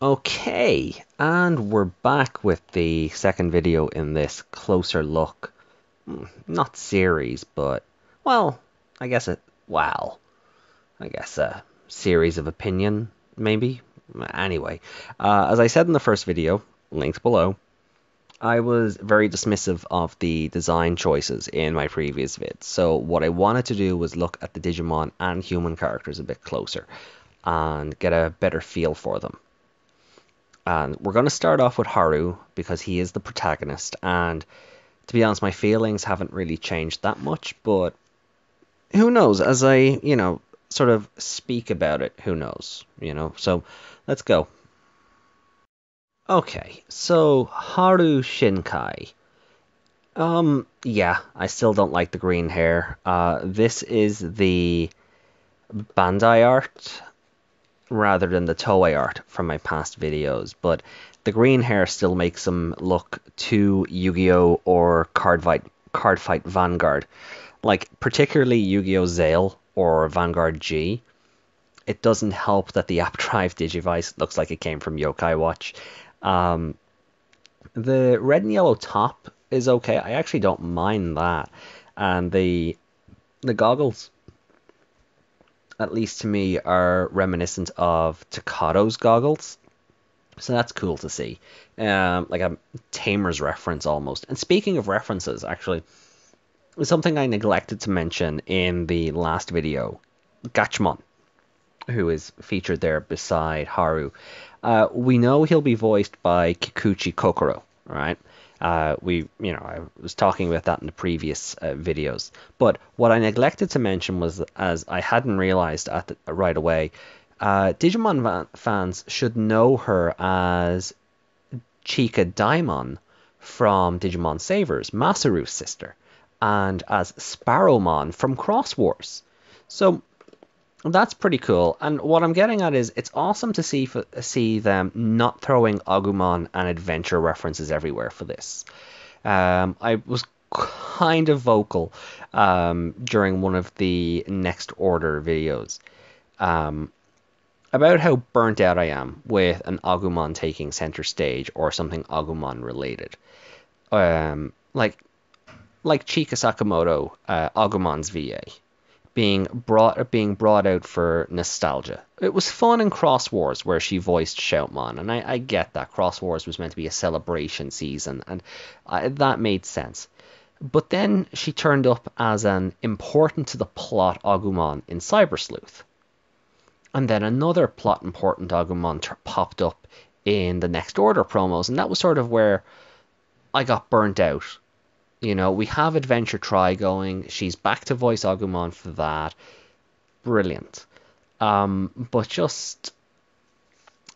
Okay, and we're back with the second video in this closer look, not series, but, well, I guess it, wow, I guess a series of opinion, maybe? Anyway, as I said in the first video, linked below, I was very dismissive of the design choices in my previous vids, so what I wanted to do was look at the Digimon and human characters a bit closer, and get a better feel for them. And we're going to start off with Haru because he is the protagonist. And to be honest, my feelings haven't really changed that much. But who knows? As I, sort of speak about it, who knows? So let's go. Okay, so Haru Shinkai. Yeah, I still don't like the green hair. This is the Bandai art rather than the Toei art from my past videos, but the green hair still makes him look too Yu-Gi-Oh! Or Card Fight Vanguard. Like, particularly Yu-Gi-Oh! Zale or Vanguard G. It doesn't help that the App Drive Digivice looks like it came from Yokai Watch. Um, the red and yellow top is okay. I actually don't mind that. And the goggles, at least to me, are reminiscent of Takado's goggles. So that's cool to see. Like a Tamer's reference almost. And speaking of references, actually, something I neglected to mention in the last video, Gachmon, who is featured there beside Haru. We know he'll be voiced by Kikuchi Kokoro, right? I was talking about that in the previous videos. But what I neglected to mention was, as I hadn't realized right away, Digimon fans should know her as Chika Daimon from Digimon Savers, Masaru's sister, and as Sparrowmon from Cross Wars. So that's pretty cool. And what I'm getting at is it's awesome to see them not throwing Agumon and adventure references everywhere for this. I was kind of vocal during one of the Next Order videos about how burnt out I am with an Agumon taking center stage or something Agumon related. Like Chika Sakamoto, Agumon's VA being brought out for nostalgia. It was fun in Cross Wars where she voiced Shoutmon, and I get that Cross Wars was meant to be a celebration season, and that made sense. But then she turned up as an important to the plot Agumon in Cyber Sleuth. And then another plot important Agumon popped up in the Next Order promos, and that was sort of where I got burnt out. We have Adventure Try going. She's back to voice Agumon for that. Brilliant. But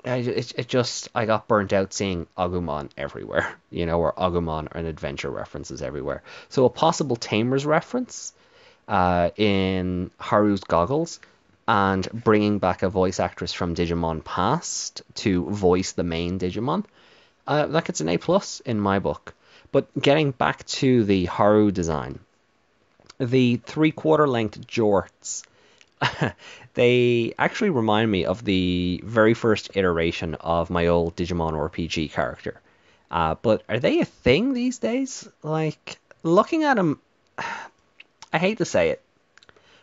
I got burnt out seeing Agumon everywhere, or Agumon and adventure references everywhere. So a possible Tamers reference in Haru's goggles and bringing back a voice actress from Digimon Past to voice the main Digimon, that gets an A+ in my book. But getting back to the Haru design, the 3/4 length jorts, they actually remind me of the very first iteration of my old Digimon RPG character. But are they a thing these days? Like, looking at them, I hate to say it,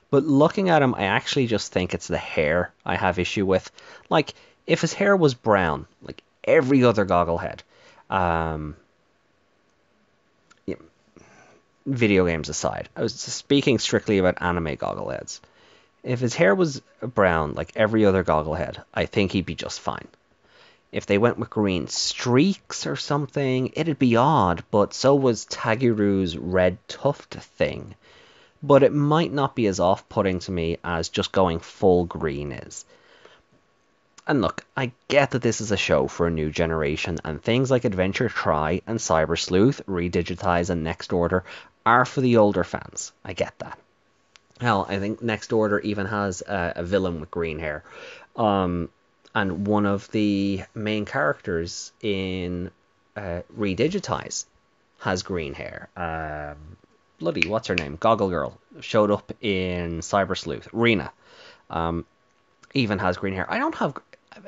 but looking at him, I actually just think it's the hair I have issue with. Like, if his hair was brown, like every other gogglehead, video games aside, I was speaking strictly about anime goggleheads. If his hair was brown like every other gogglehead, I think he'd be just fine. If they went with green streaks or something, it'd be odd, but so was Tagiru's red tuft thing. But it might not be as off-putting to me as just going full green is. And look, I get that this is a show for a new generation, and things like Adventure Try and Cyber Sleuth, Redigitize and Next Order are for the older fans. I get that. Hell, I think Next Order even has a villain with green hair. And one of the main characters in Redigitize has green hair. Bloody, what's her name? Goggle Girl showed up in Cyber Sleuth. Rena even has green hair.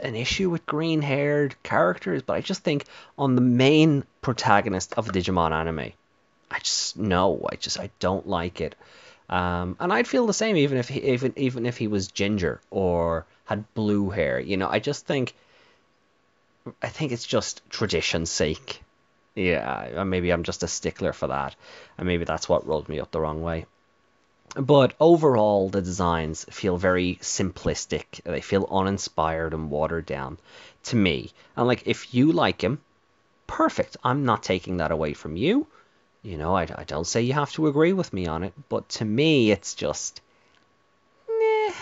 an issue with green-haired characters, but I just think on the main protagonist of a Digimon anime, I just no, I don't like it. And I'd feel the same even if he was ginger or had blue hair. I think it's just tradition's sake. Yeah, maybe I'm just a stickler for that, and maybe that's what rolled me up the wrong way. But overall, the designs feel very simplistic. They feel uninspired and watered down to me. And like, if you like him, perfect. I'm not taking that away from you. I don't say you have to agree with me on it, but to me, it's just meh.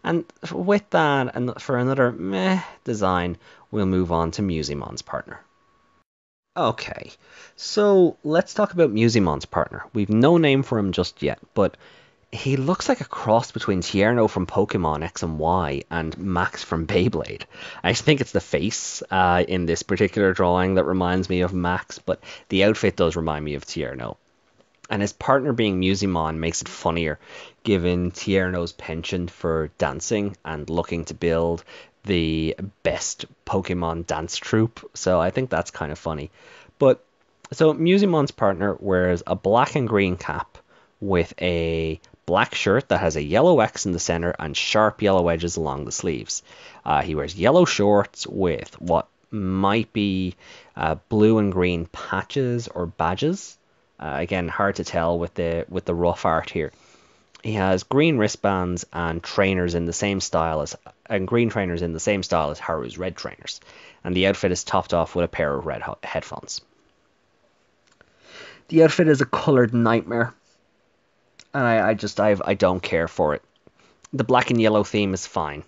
And with that, and for another meh design, we'll move on to Musymon's partner. Okay, so let's talk about Musymon's partner. We've no name for him just yet, but he looks like a cross between Tierno from Pokemon X and Y and Max from Beyblade. I think it's the face in this particular drawing that reminds me of Max, but the outfit does remind me of Tierno. And his partner being Musymon makes it funnier, given Tierno's penchant for dancing and looking to build the best Pokemon dance troupe. So I think that's kind of funny. But so Musymon's partner wears a black and green cap with a black shirt that has a yellow X in the center and sharp yellow edges along the sleeves. He wears yellow shorts with what might be blue and green patches or badges. Again, hard to tell with the rough art here. He has green wristbands and trainers in the same style as green trainers in the same style as Haru's red trainers, and the outfit is topped off with a pair of red headphones. The outfit is a colored nightmare, and I don't care for it. The black and yellow theme is fine,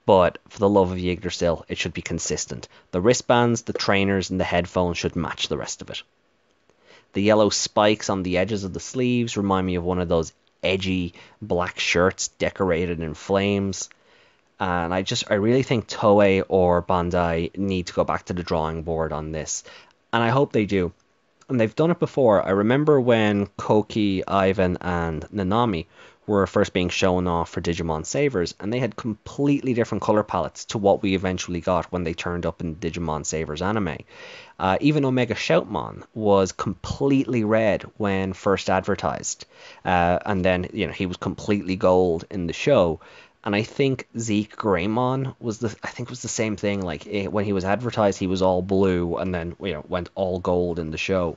but for the love of Yggdrasil, it should be consistent. The wristbands, the trainers, and the headphones should match the rest of it. The yellow spikes on the edges of the sleeves remind me of one of those edgy black shirts decorated in flames. And I really think Toei or Bandai need to go back to the drawing board on this. And I hope they do. And they've done it before. I remember when Koki, Ivan, and Nanami were first being shown off for Digimon Savers, and they had completely different color palettes to what we eventually got when they turned up in Digimon Savers anime. Even Omega Shoutmon was completely red when first advertised, and then he was completely gold in the show. And I think Zeke Greymon was the same thing. Like when he was advertised, he was all blue, and then went all gold in the show.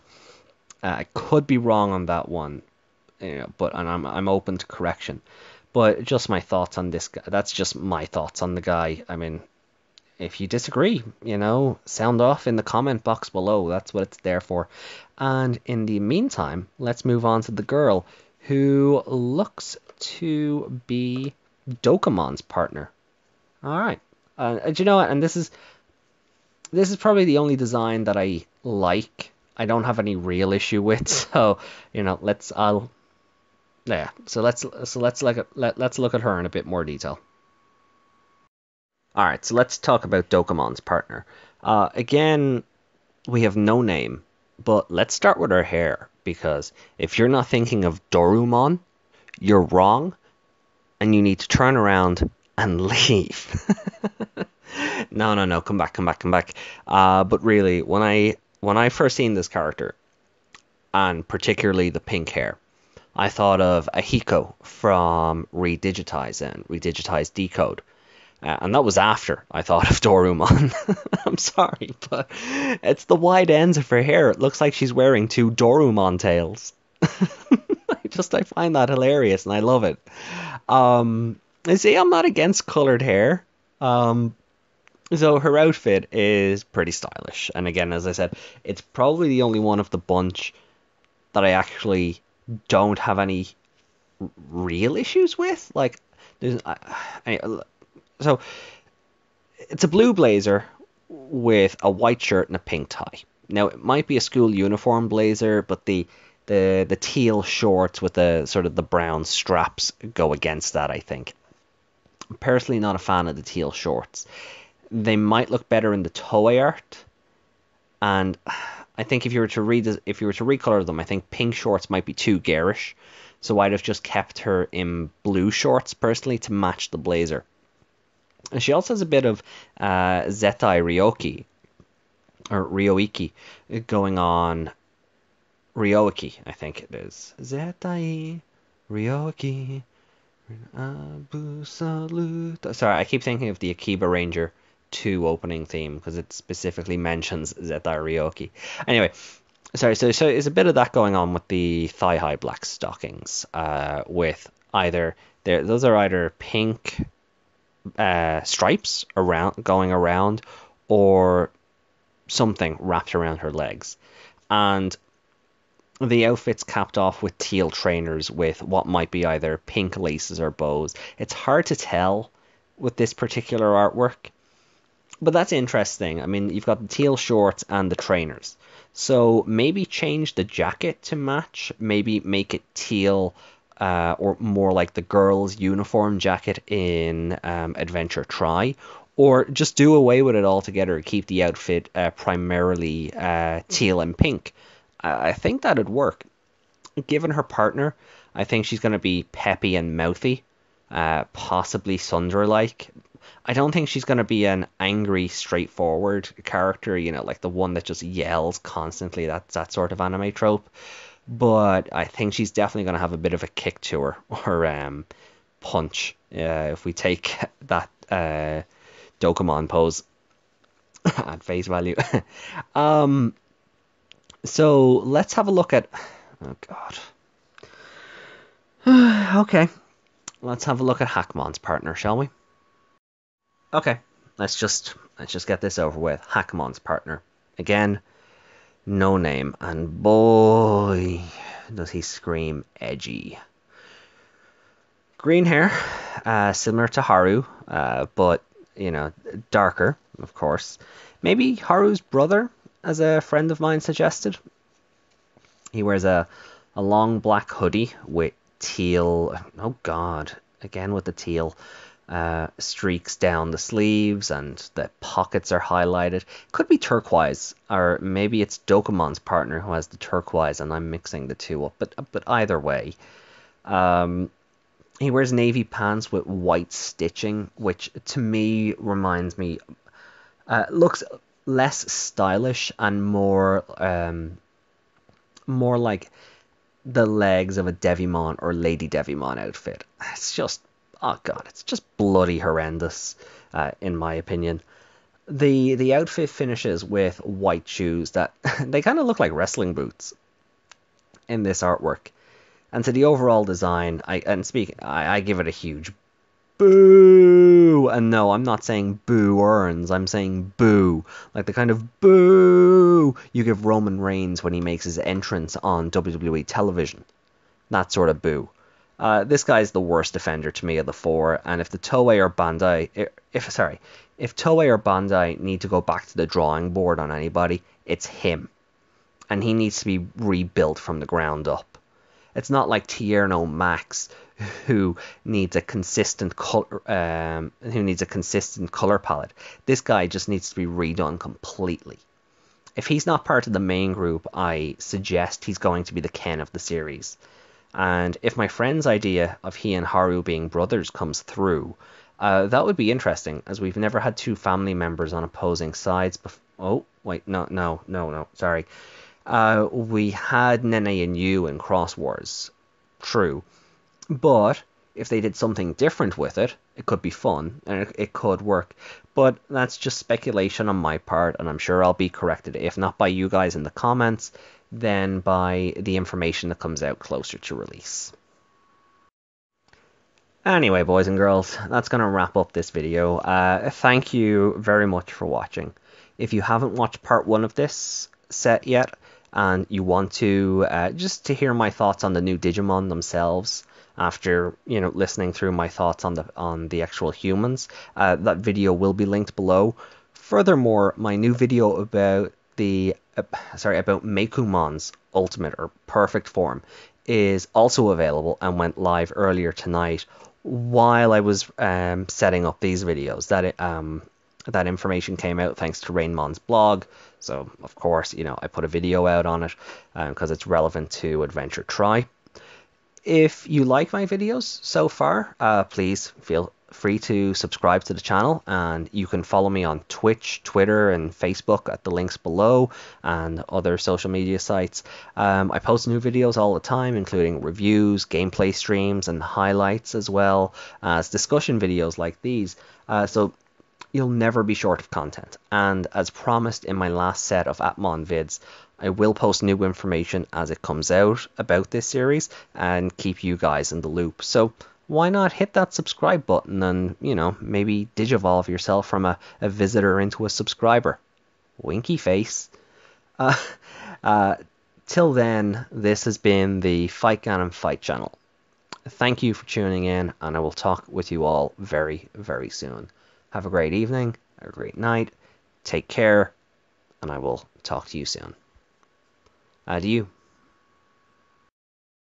I could be wrong on that one, but I'm open to correction. But just my thoughts on this guy. That's just my thoughts on the guy. I mean, if you disagree, sound off in the comment box below. That's what it's there for. And in the meantime, let's move on to the girl who looks to be Dokumon's partner. All right. Do you know what? And this is probably the only design that I like. I don't have any real issue with. So let's look at her in a bit more detail. All right. So let's talk about Dokumon's partner. Again, we have no name, but let's start with her hair, because if you're not thinking of Dorumon, you're wrong. And you need to turn around and leave. No, come back. But really, when I first seen this character, and particularly the pink hair, I thought of Ahiko from Redigitize and Redigitize Decode. And that was after I thought of Dorumon. I'm sorry, but it's the wide ends of her hair. It looks like she's wearing two Dorumon tails. I find that hilarious and I love it. You see, I'm not against colored hair. So her outfit is pretty stylish. And again, as I said, it's probably the only one of the bunch that I actually don't have any real issues with. Like, so it's a blue blazer with a white shirt and a pink tie. Now, it might be a school uniform blazer, but the teal shorts with the sort of the brown straps go against that, I think. I'm personally not a fan of the teal shorts. They might look better in the Toei art, and I think if you were to recolor them, I think pink shorts might be too garish, so I'd have just kept her in blue shorts personally to match the blazer. And she also has a bit of Zetai Ryoki, or Ryoiki, going on. Ryoiki, I think it is. Zetai Ryoiki. Abu Salut. Sorry, I keep thinking of the Akiba Ranger 2 opening theme because it specifically mentions Zetai Ryoki. Anyway, sorry, so there's a bit of that going on with the thigh-high black stockings. With either those are either pink stripes around going around, or something wrapped around her legs, and the outfit's capped off with teal trainers with what might be either pink laces or bows. It's hard to tell with this particular artwork, but that's interesting. I mean, you've got the teal shorts and the trainers. So maybe change the jacket to match. Maybe make it teal, or more like the girls' uniform jacket in Adventure Try. Or just do away with it altogether. Keep the outfit primarily teal and pink. I think that'd work. Given her partner, I think she's going to be peppy and mouthy, possibly Sundra-like. I don't think she's going to be an angry, straightforward character, like the one that just yells constantly. That's that sort of anime trope. But I think she's definitely going to have a bit of a kick to her, or punch, if we take that Dokemon pose at face value. So let's have a look at. Oh God. Okay, let's have a look at Hackmon's partner, shall we? Okay, let's just get this over with. Hackmon's partner. Again, no name, and boy, does he scream edgy. Green hair, similar to Haru, but darker, of course. Maybe Haru's brother, as a friend of mine suggested. He wears a long black hoodie with teal. Oh God, again with the teal. Streaks down the sleeves, and the pockets are highlighted. Could be turquoise, or maybe it's Dokemon's partner who has the turquoise and I'm mixing the two up, but either way. He wears navy pants with white stitching, which to me reminds me, looks less stylish and more like the legs of a Devimon or Lady Devimon outfit. It's just, oh God, it's just bloody horrendous, in my opinion. The outfit finishes with white shoes that they kind of look like wrestling boots in this artwork. And to the overall design, I give it a huge boo. And no, I'm not saying boo earns. I'm saying boo, like the kind of boo you give Roman Reigns when he makes his entrance on WWE television. That sort of boo. This guy's the worst defender to me of the four, and if Toei or Bandai need to go back to the drawing board on anybody, it's him, and he needs to be rebuilt from the ground up. It's not like Tierno Max, who needs a consistent color palette. This guy just needs to be redone completely. If he's not part of the main group, I suggest he's going to be the Ken of the series. And if my friend's idea of he and Haru being brothers comes through, that would be interesting, as we've never had two family members on opposing sides before. Oh, wait, no, sorry. We had Nene and Yu in Cross Wars, true. But if they did something different with it, it could be fun, and it could work. But that's just speculation on my part, and I'm sure I'll be corrected, if not by you guys in the comments, then by the information that comes out closer to release. Anyway, boys and girls, that's going to wrap up this video. Thank you very much for watching. If you haven't watched part 1 of this set yet, and you want to just to hear my thoughts on the new Digimon themselves, after listening through my thoughts on the actual humans, that video will be linked below. Furthermore, my new video about about Mekumon's ultimate or perfect form is also available and went live earlier tonight while I was setting up these videos. That information came out thanks to Rainmon's blog, so of course I put a video out on it because it's relevant to Adventure Try. If you like my videos so far, please feel free to subscribe to the channel, and you can follow me on Twitch, Twitter, and Facebook at the links below, and other social media sites. I post new videos all the time, including reviews, gameplay streams, and highlights, as well as discussion videos like these. So you'll never be short of content. And as promised in my last set of Appmon vids, I will post new information as it comes out about this series and keep you guys in the loop. So why not hit that subscribe button and, maybe digivolve yourself from a visitor into a subscriber. Winky face. Uh, till then, this has been the Fight Ganon Fight channel. Thank you for tuning in, and I will talk with you all very, very soon. Have a great evening, a great night, take care, and I will talk to you soon. Adieu.